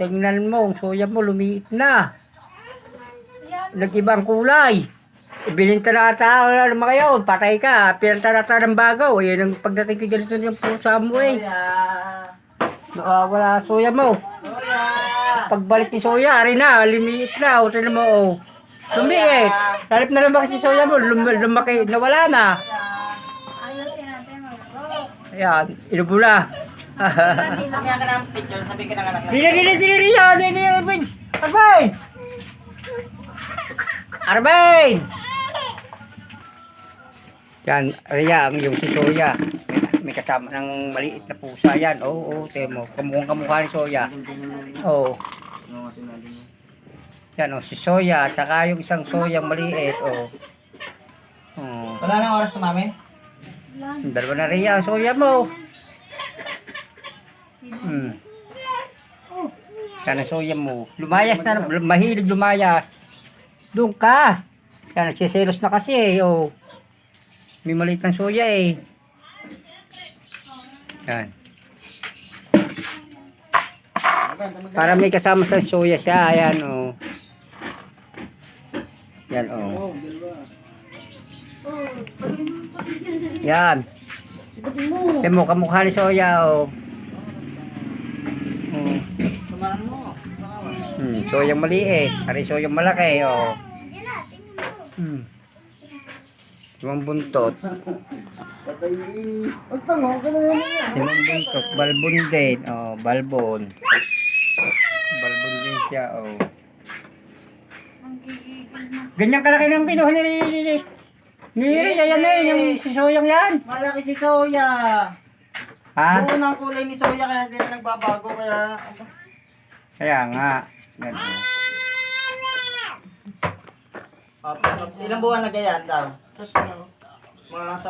tingnan mo, ang soya mo lumiit na. Nag-ibang kulay. Ibininta na ata, wala naman kayo, patay ka. Pinanta na ata ng bagaw. Yan ang pagdating kay ganito yung pusa mo eh. Nakawala soya mo. Pagbalik ni soya, ari na, lumiit na. O, tinan mo, oh. Lumiit. Halip na lumaki si soya mo, lumaki, nawala na. Ayusin natin mag-vlog. Ayan, inubula. Kaya ka ng picture, sabi ka na nga Dili, Arbain! Arbain! Arbain! Yan, Ria, yung si Soya. May kasama ng maliit na pusa yan. Oo, temo. Kamukhang kamukha ni Soya. Oo. Yan, si Soya. At saka yung isang Soyang maliit. Oo. Wala nang oras to, mami? Dalawa na Ria, ang Soya mo. Yan ang Soya mo. Lumayas na, mahilig lumayas. Doon ka. Yan, nagsiselos na kasi eh. Oh. May maliit ng Soya eh. Yan. Para may kasama sa Soya siya. Ayan oh. Yan oh. Yan. Yan mo, kamukha ni Soya oh. Sumaran mo. Soyang maliit. Ari soyang malaki oh. Limang buntot. Limang buntot. Balbon din. Oh, balbon. Balbon din siya. Oh. Ganyan kalaki ng pinuha ni Riri. Ayan na yung si Soyang yan. Malaki si Soya. Ha? Buo ng kulay ni Soya kaya hindi na nagbabago kaya... Kaya nga. Yan. Ilang buwan na ganyan daw? Totoo. Mga nasa